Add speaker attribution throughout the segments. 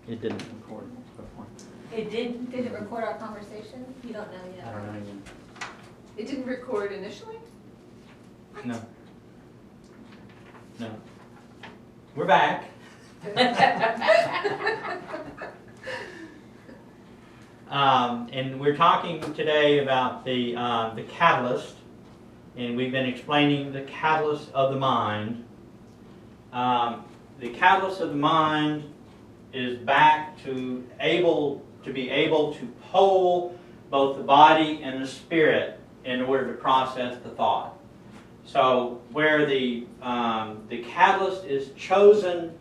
Speaker 1: It didn't record before.
Speaker 2: It did. Did it record our conversation? You don't know yet.
Speaker 1: I don't know yet.
Speaker 3: It didn't record initially?
Speaker 1: No. No. We're back. And we're talking today about the catalyst, and we've been explaining the catalyst of the mind. The catalyst of the mind is back to be able to pull both the body and the spirit in order to process the thought. So where the catalyst is chosen,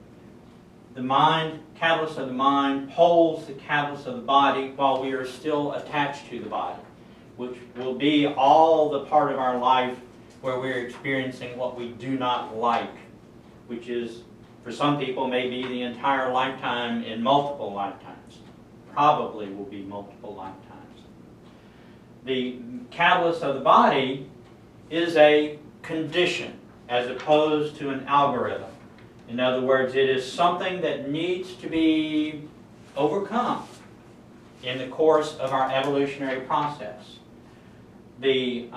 Speaker 1: the mind, catalyst of the mind, pulls the catalyst of the body while we are still attached to the body, which will be all the part of our life where we're experiencing what we do not like, which is, for some people, maybe the entire lifetime in multiple lifetimes. Probably will be multiple lifetimes. The catalyst of the body is a condition as opposed to an algorithm. In other words, it is something that needs to be overcome in the course of our evolutionary process. The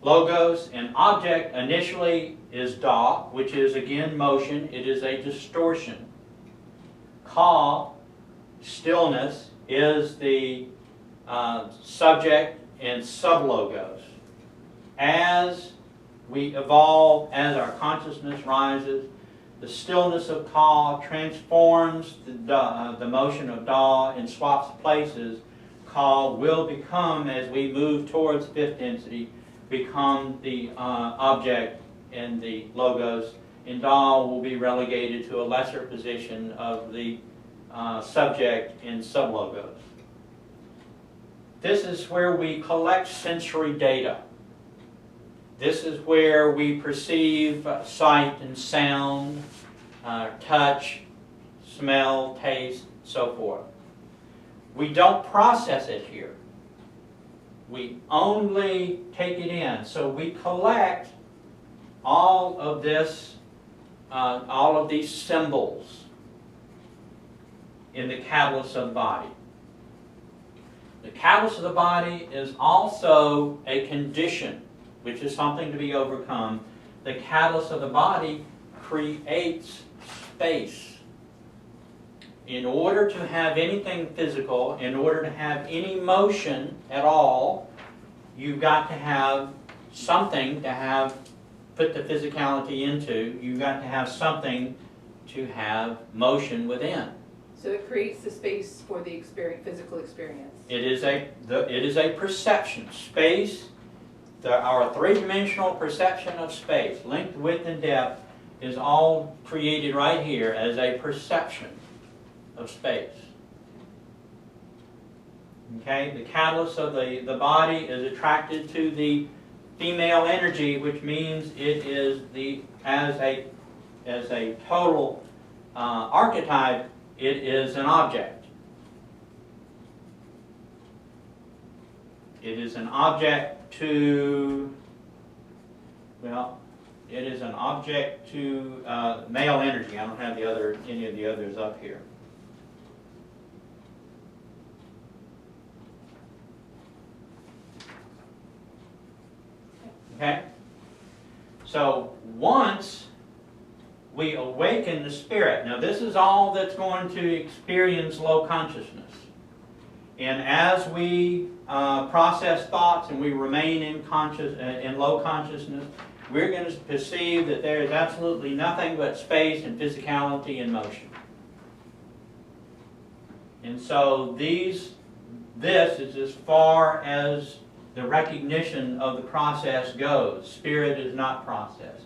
Speaker 1: logos and object initially is da, which is again motion. It is a distortion. Ka, stillness, is the subject and sublogos. As we evolve, as our consciousness rises, the stillness of Ka transforms the motion of Da and swaps places. Ka will become, as we move towards fifth density, become the object and the logos, and Da will be relegated to a lesser position of the subject and sublogos. This is where we collect sensory data. This is where we perceive sight and sound, touch, smell, taste, so forth. We don't process it here. We only take it in. So we collect all of this, all of these symbols in the catalyst of the body. The catalyst of the body is also a condition, which is something to be overcome. The catalyst of the body creates space. In order to have anything physical, in order to have any motion at all, you've got to have something to put the physicality into. You've got to have something to have motion within.
Speaker 3: So it creates the space for the physical experience.
Speaker 1: It is a perception. Space, our three-dimensional perception of space, length, width, and depth, is all created right here as a perception of space. Okay, the catalyst of the body is attracted to the female energy, which means it is as a total archetype, it is an object. It is an object to, well, it is an object to male energy. I don't have any of the others up here. Okay? So once we awaken the spirit, now this is all that's going to experience low consciousness. And as we process thoughts and we remain in low consciousness, we're going to perceive that there is absolutely nothing but space and physicality and motion. And so this is as far as the recognition of the process goes. Spirit is not process.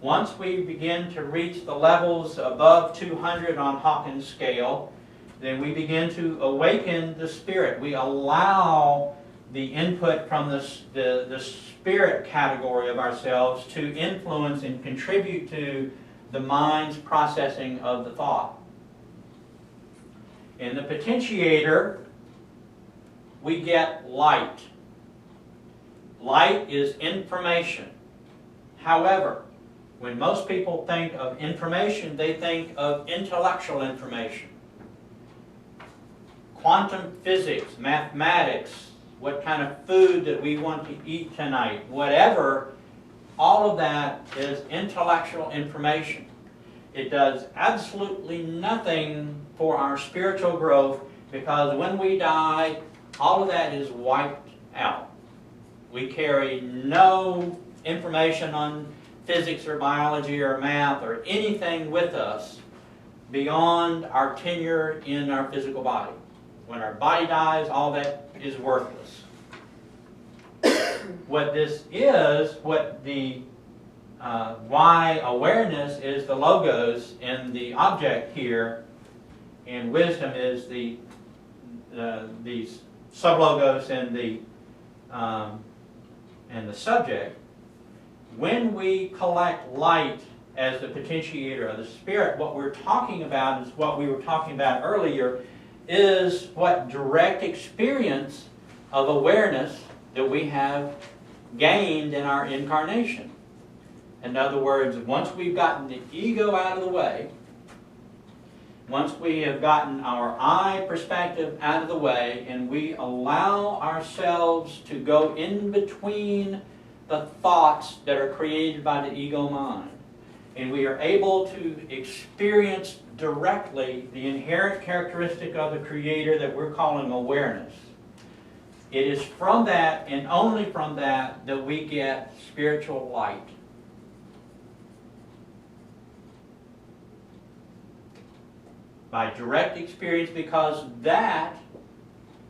Speaker 1: Once we begin to reach the levels above 200 on Hawkins' scale, then we begin to awaken the spirit. We allow the input from the spirit category of ourselves to influence and contribute to the mind's processing of the thought. In the potentiator, we get light. Light is information. However, When most people think of information, they think of intellectual information. Quantum physics, mathematics, what kind of food that we want to eat tonight, whatever, all of that is intellectual information. It does absolutely nothing for our spiritual growth, because when we die, all of that is wiped out. We carry no information on physics or biology or math or anything with us beyond our tenure in our physical body. When our body dies, all that is worthless. What this is, what the why awareness is the logos in the object here, and wisdom is the sublogos in the subject. When we collect light as the potentiator of the spirit, what we're talking about is what we were talking about earlier, is what direct experience of awareness that we have gained in our incarnation. In other words, once we've gotten the ego out of the way, once we have gotten our I perspective out of the way, and we allow ourselves to go in between the thoughts that are created by the ego mind, and we are able to experience directly the inherent characteristic of the Creator that we're calling awareness. It is from that, and only from that, that we get spiritual light. By direct experience, because that,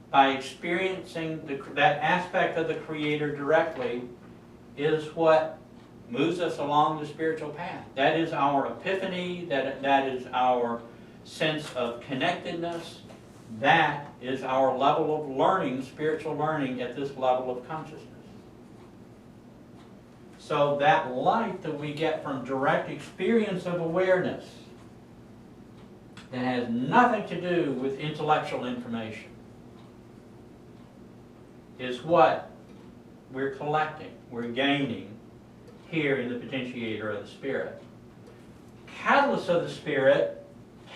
Speaker 1: by experiencing that aspect of the Creator directly, is what moves us along the spiritual path. That is our epiphany, that is our sense of connectedness. That is our level of learning, spiritual learning at this level of consciousness. So that light that we get from direct experience of awareness, that has nothing to do with intellectual information, is what we're collecting, we're gaining here in the potentiator of the Spirit. Catalyst of the Spirit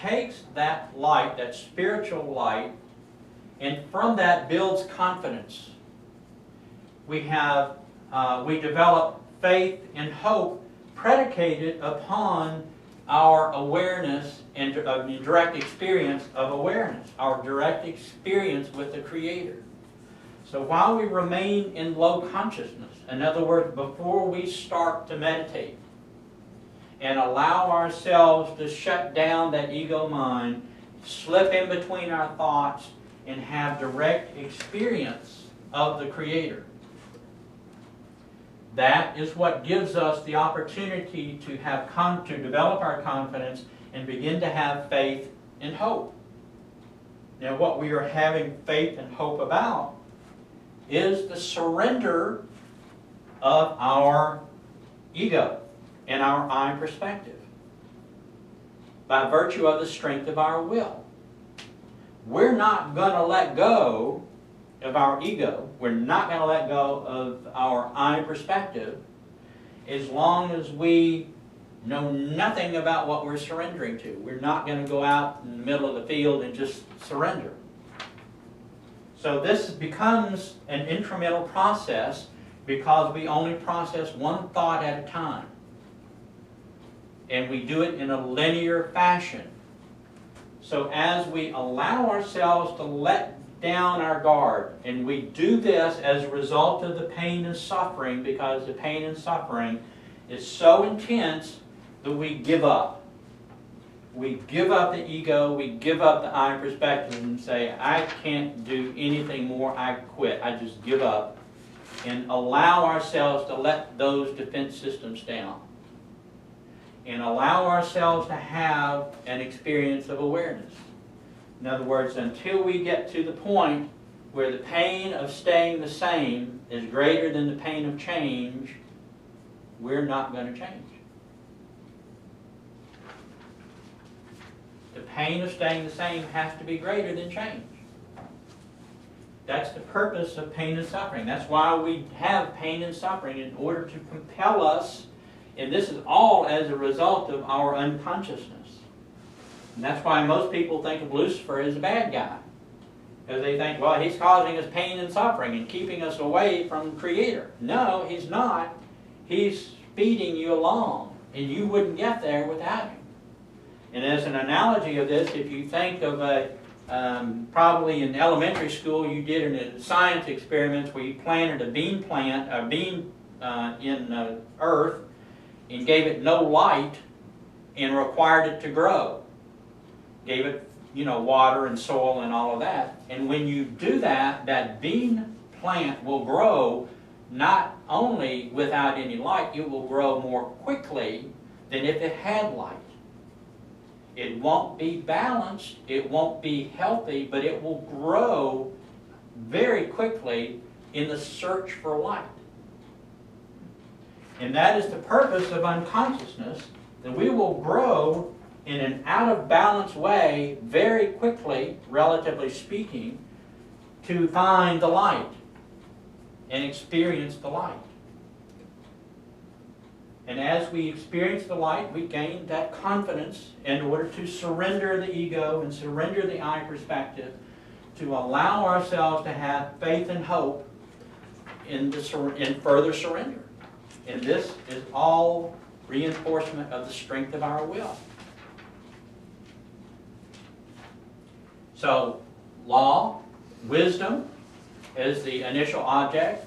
Speaker 1: takes that light, that spiritual light, and from that builds confidence. We develop faith and hope predicated upon our awareness and direct experience of awareness, our direct experience with the Creator. So while we remain in low consciousness, in other words, before we start to meditate and allow ourselves to shut down that ego mind, slip in between our thoughts, and have direct experience of the Creator, that is what gives us the opportunity to develop our confidence and begin to have faith and hope. Now, what we are having faith and hope about is the surrender of our ego and our I perspective by virtue of the strength of our will. We're not going to let go of our ego. We're not going to let go of our I perspective as long as we know nothing about what we're surrendering to. We're not going to go out in the middle of the field and just surrender. So this becomes an incremental process because we only process one thought at a time. And we do it in a linear fashion. So as we allow ourselves to let down our guard, and we do this as a result of the pain and suffering, because the pain and suffering is so intense that we give up. We give up the ego, we give up the I perspective and say, I can't do anything more, I quit, I just give up. And allow ourselves to let those defense systems down. And allow ourselves to have an experience of awareness. In other words, until we get to the point where the pain of staying the same is greater than the pain of change, we're not going to change. The pain of staying the same has to be greater than change. That's the purpose of pain and suffering. That's why we have pain and suffering, in order to compel us And this is all as a result of our unconsciousness. And that's why most people think of Lucifer as a bad guy. Because they think, well, he's causing us pain and suffering and keeping us away from the Creator. No, he's not. He's speeding you along, and you wouldn't get there without him. And as an analogy of this, if you think of probably in elementary school you did in science experiments where you planted a bean in earth and gave it no light and required it to grow. Gave it, water and soil and all of that. And when you do that, that bean plant will grow not only without any light, it will grow more quickly than if it had light. It won't be balanced, it won't be healthy, but it will grow very quickly in the search for light. And that is the purpose of unconsciousness, that we will grow in an out-of-balance way very quickly, relatively speaking, to find the light and experience the light. And as we experience the light, we gain that confidence in order to surrender the ego and surrender the I perspective, to allow ourselves to have faith and hope in further surrender. And this is all reinforcement of the strength of our will. So, law, wisdom is the initial object,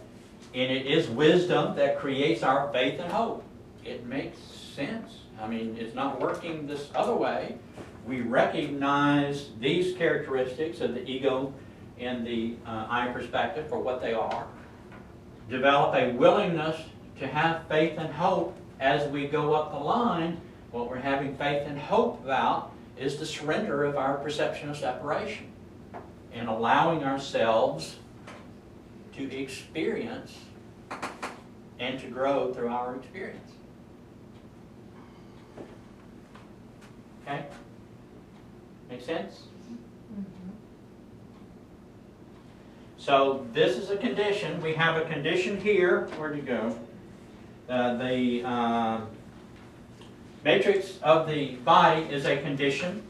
Speaker 1: and it is wisdom that creates our faith and hope. It makes sense. I mean, it's not working this other way. We recognize these characteristics of the ego and the I perspective for what they are. Develop a willingness to have faith and hope as we go up the line. What we're having faith and hope about is the surrender of our perception of separation and allowing ourselves to experience and to grow through our experience. Okay? Make sense? So this is a condition. We have a condition here. Where'd it go? The matrix of the body is a condition.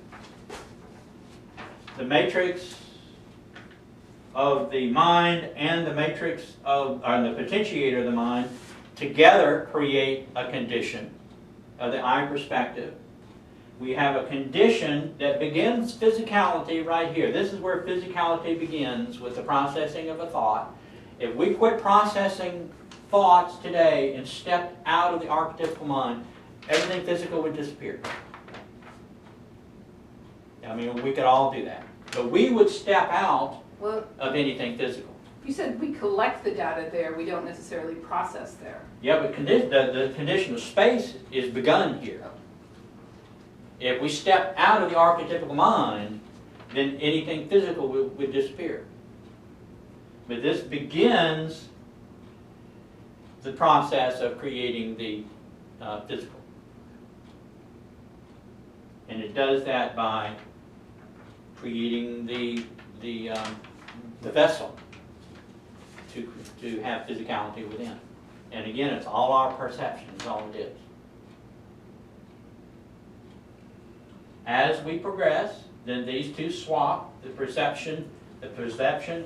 Speaker 1: The matrix of the mind and the matrix of, or the potentiator of the mind together create a condition of the I perspective. We have a condition that begins physicality right here. This is where physicality begins with the processing of a thought. If we quit processing thoughts today and stepped out of the archetypical mind, everything physical would disappear. I mean, we could all do that. But we would step out of anything physical.
Speaker 3: You said we collect the data there, we don't necessarily process there.
Speaker 1: Yeah, but the condition of space is begun here. If we step out of the archetypical mind, then anything physical would disappear. But this begins the process of creating the physical. And it does that by creating the vessel to have physicality within. And again, it's all our perception, is all it is. As we progress, then these two swap. The perception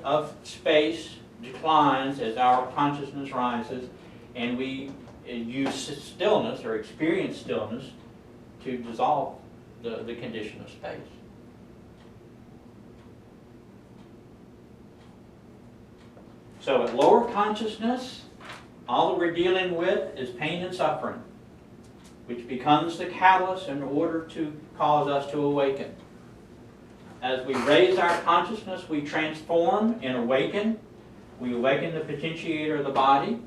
Speaker 1: of space declines as our consciousness rises, and we use stillness or experience stillness to dissolve the condition of space. So at lower consciousness, all that we're dealing with is pain and suffering, which becomes the catalyst in order to cause us to awaken. As we raise our consciousness, we transform and awaken. We awaken the potentiator of the body.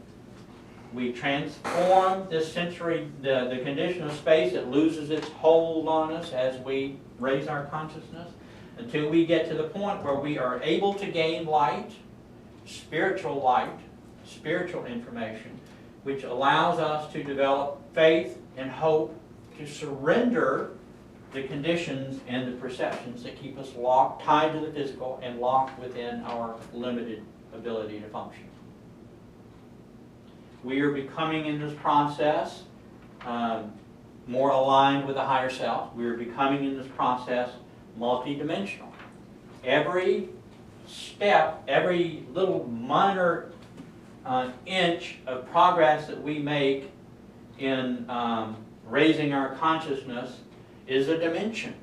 Speaker 1: We transform this the condition of space. It loses its hold on us as we raise our consciousness until we get to the point where we are able to gain light, spiritual information, which allows us to develop faith and hope to surrender the conditions and the perceptions that keep us tied to the physical and locked within our limited ability to function. We are becoming in this process more aligned with the higher self. We're becoming in this process multidimensional. Every step, every little minor inch of progress that we make in raising our consciousness is a dimension.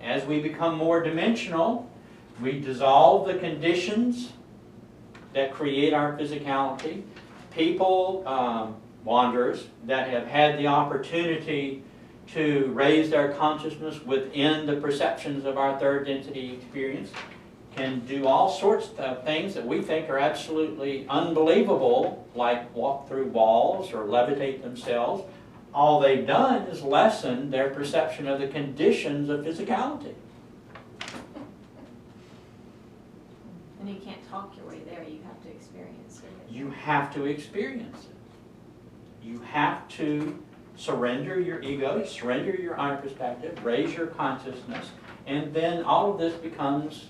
Speaker 1: As we become more dimensional, we dissolve the conditions that create our physicality. People, wanderers, that have had the opportunity to raise their consciousness within the perceptions of our third density experience can do all sorts of things that we think are absolutely unbelievable, like walk through walls or levitate themselves. All they've done is lessen their perception of the conditions of physicality.
Speaker 2: And you can't talk your way there, you have to experience it.
Speaker 1: You have to experience it. You have to surrender your ego, surrender your higher perspective, raise your consciousness, and then all of this becomes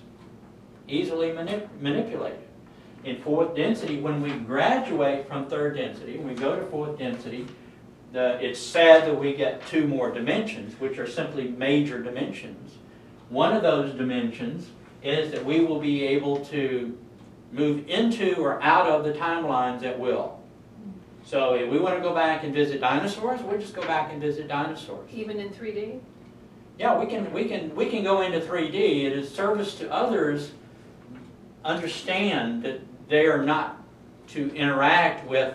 Speaker 1: easily manipulated. In fourth density, when we graduate from third density, when we go to fourth density, it's sad that we get two more dimensions, which are simply major dimensions. One of those dimensions is that we will be able to move into or out of the timelines at will. So if we want to go back and visit dinosaurs, we'll just go back and visit dinosaurs.
Speaker 3: Even in 3D?
Speaker 1: Yeah, we can go into 3D. It is service to others. Understand that they are not to interact with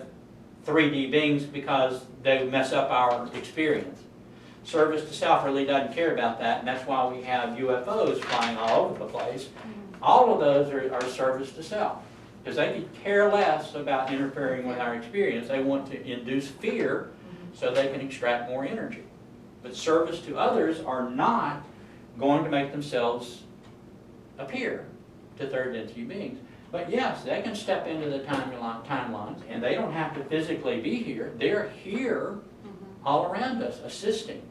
Speaker 1: 3D beings because they mess up our experience. Service to self really doesn't care about that, and that's why we have UFOs flying all over the place. All of those are service to self, because they could care less about interfering with our experience. They want to induce fear so they can extract more energy. But service to others are not going to make themselves appear to third density beings. But yes, they can step into the timelines, and they don't have to physically be here. They're here all around us, assisting.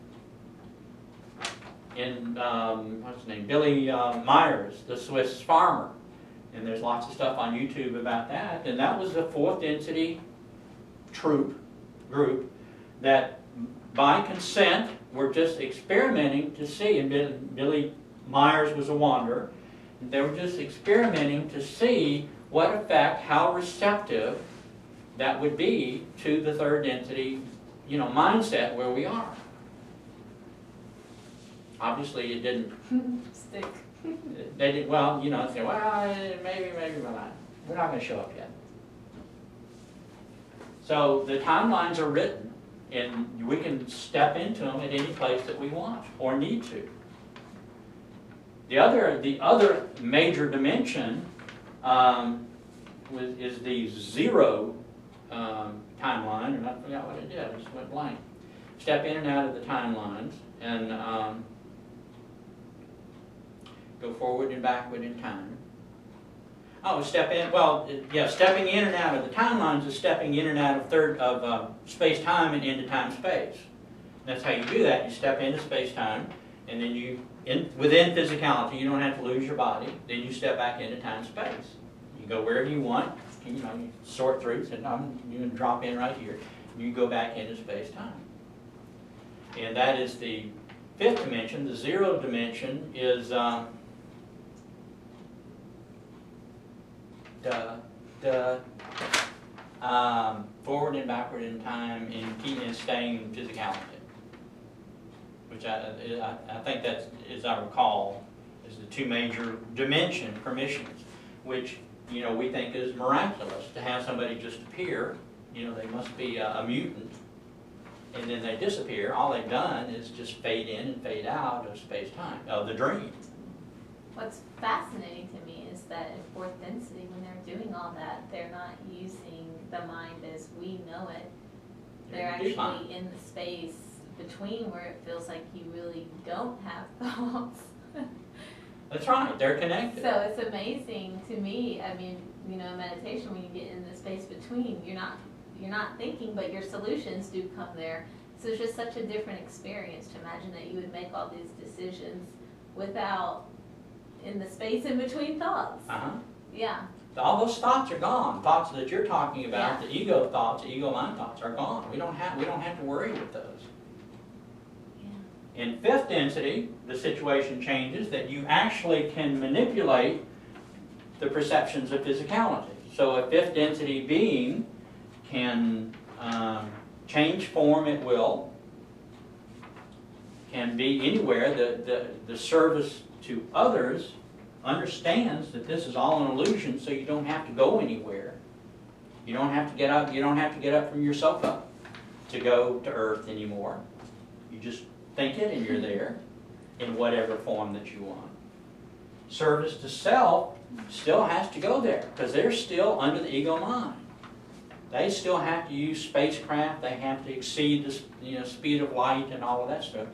Speaker 1: In, what's his name, Billy Myers, the Swiss farmer. And there's lots of stuff on YouTube about that. And that was a fourth density group that by consent were just experimenting to see, and Billy Myers was a wanderer, and they were just experimenting to see what effect, how receptive that would be to the third density, mindset where we are. Obviously, it didn't
Speaker 2: Stick.
Speaker 1: They did well. Say, well, maybe we're not. We're not going to show up yet. So the timelines are written, and we can step into them at any place that we want or need to. The other major dimension is the zero timeline, and I forgot what it did. I just went blank. Step in and out of the timelines, and go forward and backward in time. Oh, step in. Well, yeah, stepping in and out of the timelines is stepping in and out of space-time and into time-space. That's how you do that. You step into space-time, and then within physicality, you don't have to lose your body. Then you step back into time-space. You go wherever you want. You sort through. So you can drop in right here. You go back into space-time, and that is the fifth dimension. The zero dimension is forward and backward in time and staying in physicality, which I think that, as I recall, is the two major dimension permissions, which we think is miraculous to have somebody just appear. They must be a mutant, and then they disappear. All they've done is just fade in and fade out of space-time, of the dream.
Speaker 2: What's fascinating to me is that in fourth density, when they're doing all that, they're not using the mind as we know it. They're actually in the space between where it feels like you really don't have thoughts.
Speaker 1: That's right, they're connected.
Speaker 2: So it's amazing to me. I mean, in meditation, when you get in the space between, you're not thinking, but your solutions do come there. So it's just such a different experience to imagine that you would make all these decisions without in the space in between thoughts.
Speaker 1: Uh-huh.
Speaker 2: Yeah.
Speaker 1: All those thoughts are gone. Thoughts that you're talking about,
Speaker 2: Yeah.
Speaker 1: the ego thoughts, the ego mind thoughts are gone. We don't have to worry with those.
Speaker 2: Yeah.
Speaker 1: In fifth density, the situation changes that you actually can manipulate the perceptions of physicality. So a fifth density being can change form at will, can be anywhere. The service to others understands that this is all an illusion, so you don't have to go anywhere. You don't have to get up. You don't have to get up from your sofa to go to Earth anymore. You just think it, and you're there in whatever form that you want. Service to self still has to go there because they're still under the ego mind. They still have to use spacecraft. They have to exceed the speed of light and all of that stuff.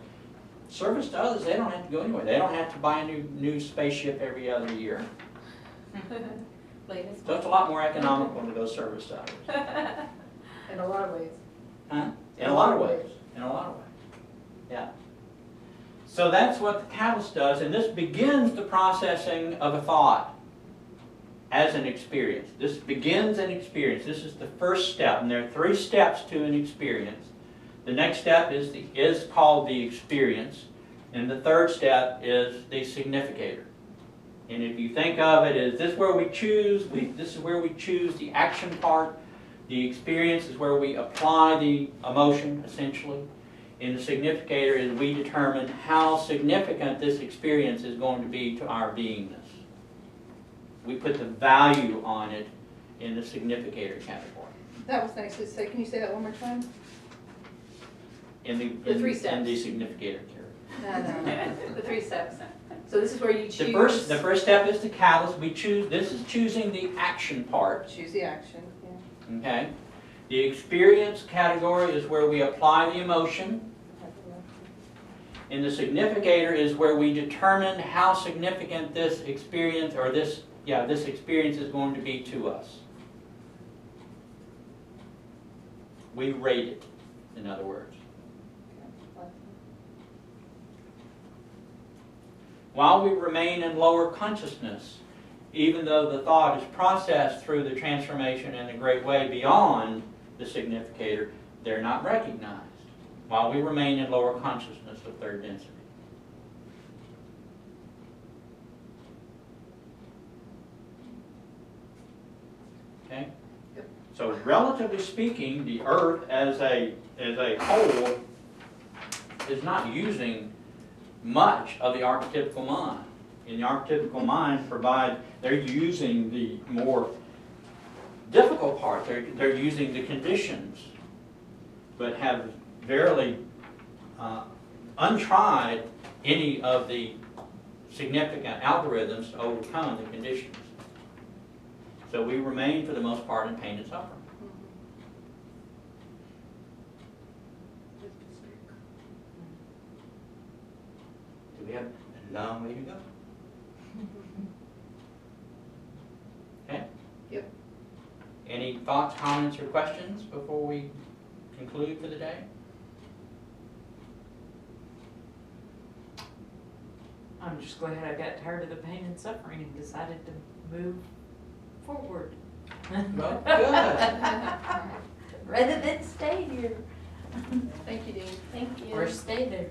Speaker 1: Service to others, they don't have to go anywhere. They don't have to buy a new spaceship every other year.
Speaker 2: Latest
Speaker 1: So it's a lot more economical to go service to others.
Speaker 3: In a lot of ways.
Speaker 1: Huh? In a lot of ways. In a lot of ways. Yeah. So that's what the catalyst does, and this begins the processing of a thought as an experience. This begins an experience. This is the first step, and there are 3 steps to an experience. The next step is called the experience, and the third step is the significator. And if you think of it as this is where we choose, this is where we choose the action part. The experience is where we apply the emotion, essentially. And the significator is we determine how significant this experience is going to be to our beingness. We put the value on it in the significator category.
Speaker 3: That was nice to say. Can you say that one more time?
Speaker 1: In the
Speaker 3: 3
Speaker 1: In
Speaker 3: steps.
Speaker 1: the significator category.
Speaker 3: No. The 3 steps. So this is where you choose.
Speaker 1: The first step is the catalyst. We choose. This is choosing the action part.
Speaker 3: Choose the action. Yeah.
Speaker 1: Okay. The experience category is where we apply the emotion. And the significator is where we determine how significant this experience or this experience is going to be to us. We rate it, in other words. While we remain in lower consciousness, even though the thought is processed through the transformation in a great way beyond the significator, they're not recognized while we remain in lower consciousness of third density. Okay?
Speaker 3: Yep.
Speaker 1: So relatively speaking, the Earth as a whole is not using much of the archetypical mind. In the archetypical mind they're using the more difficult part. They're using the conditions, but have verily untried any of the significant algorithms to overcome the conditions. So we remain, for the most part, in pain and suffering. So we have a long way to go. Okay?
Speaker 3: Yep.
Speaker 1: Any thoughts, comments, or questions before we conclude for the day?
Speaker 4: I'm just glad I got tired of the pain and suffering and decided to move forward.
Speaker 1: Well, good.
Speaker 4: Rather than stay here.
Speaker 3: Thank you, Dean.
Speaker 2: Thank you.
Speaker 4: Or stay there.